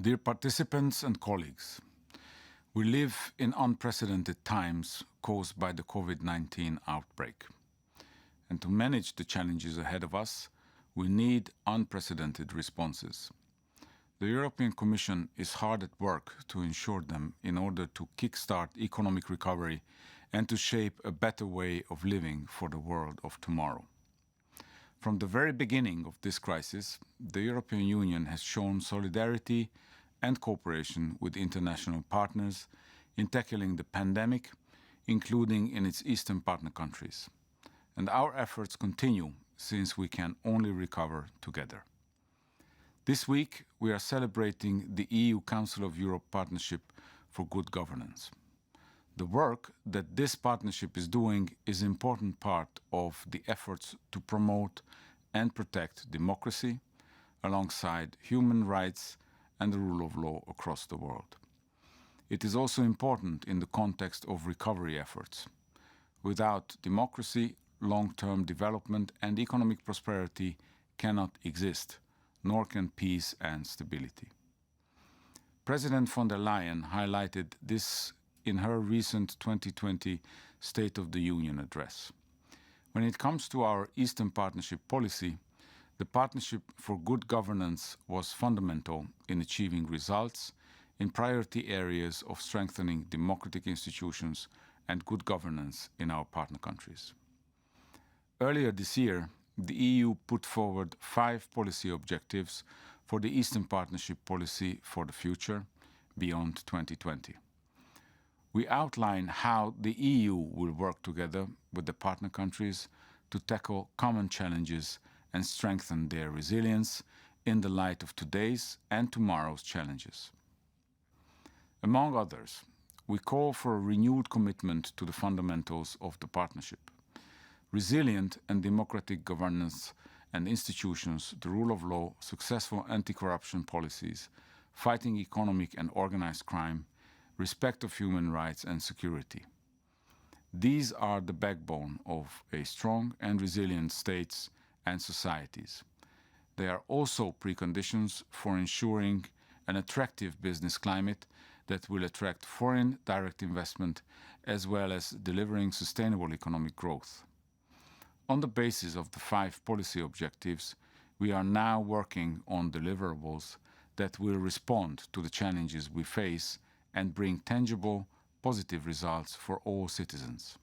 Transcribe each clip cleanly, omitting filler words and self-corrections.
Dear participants and colleagues, we live in unprecedented times caused by the COVID-19 outbreak. And to manage the challenges ahead of us, we need unprecedented responses. The European Commission is hard at work to ensure them in order to kickstart economic recovery and to shape a better way of living for the world of tomorrow. From the very beginning of this crisis, the European Union has shown solidarity and cooperation with international partners in tackling the pandemic, including in its eastern partner countries. And our efforts continue since we can only recover together. This week, we are celebrating the EU Council of Europe Partnership for Good Governance. The work that this partnership is doing is an important part of the efforts to promote and protect democracy alongside human rights and the rule of law across the world. It is also important in the context of recovery efforts. Without democracy, long-term development and economic prosperity cannot exist, nor can peace and stability. President von der Leyen highlighted this in her recent 2020 State of the Union address. When it comes to our Eastern Partnership policy, the Partnership for Good Governance was fundamental in achieving results in priority areas of strengthening democratic institutions and good governance in our partner countries. Earlier this year, the EU put forward 5 policy objectives for the Eastern Partnership policy for the future, beyond 2020. We outline how the EU will work together with the partner countries to tackle common challenges and strengthen their resilience in the light of today's and tomorrow's challenges. Among others, we call for a renewed commitment to the fundamentals of the partnership. Resilient and democratic governance and institutions, the rule of law, successful anti-corruption policies, fighting economic and organized crime, respect of human rights and security. These are the backbone of a strong and resilient states and societies. They are also preconditions for ensuring an attractive business climate that will attract foreign direct investment as well as delivering sustainable economic growth. On the basis of the 5 policy objectives, we are now working on deliverables that will respond to the challenges we face and bring tangible, positive results for all citizens.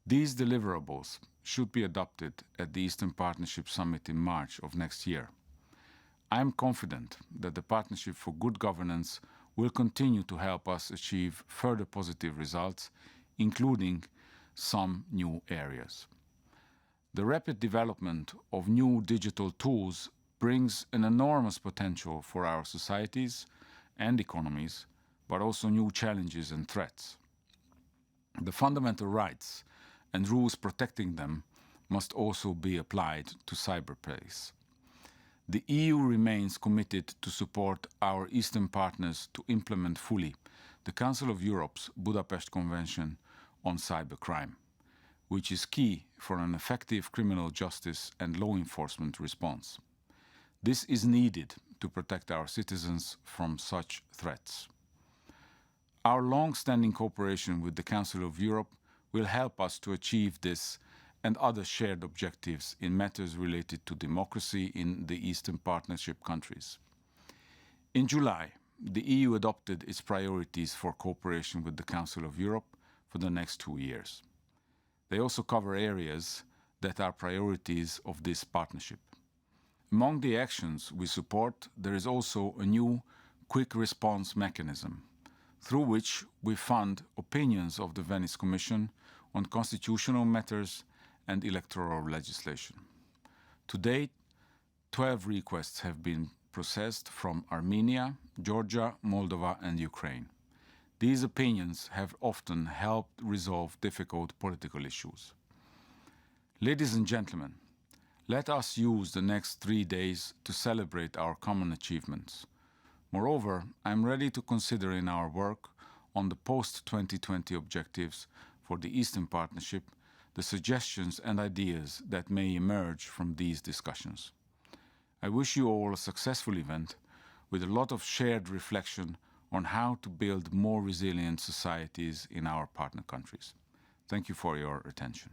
These deliverables should be adopted at the Eastern Partnership Summit in March of next year. I am confident that the Partnership for Good Governance will continue to help us achieve further positive results, including some new areas. The rapid development of new digital tools brings an enormous potential for our societies and economies, but also new challenges and threats. The fundamental rights and rules protecting them must also be applied to cyberspace. The EU remains committed to support our Eastern partners to implement fully the Council of Europe's Budapest Convention on Cybercrime, which is key for an effective criminal justice and law enforcement response. This is needed to protect our citizens from such threats. Our long-standing cooperation with the Council of Europe will help us to achieve this and other shared objectives in matters related to democracy in the Eastern Partnership countries. In July, the EU adopted its priorities for cooperation with the Council of Europe for the next 2 years. They also cover areas that are priorities of this partnership. Among the actions we support, there is also a new quick response mechanism, through which we fund opinions of the Venice Commission on constitutional matters and electoral legislation. To date, 12 requests have been processed from Armenia, Georgia, Moldova and Ukraine. These opinions have often helped resolve difficult political issues. Ladies and gentlemen, let us use the next 3 days to celebrate our common achievements. Moreover, I am ready to consider in our work on the post-2020 objectives for the Eastern Partnership the suggestions and ideas that may emerge from these discussions. I wish you all a successful event with a lot of shared reflection on how to build more resilient societies in our partner countries. Thank you for your attention.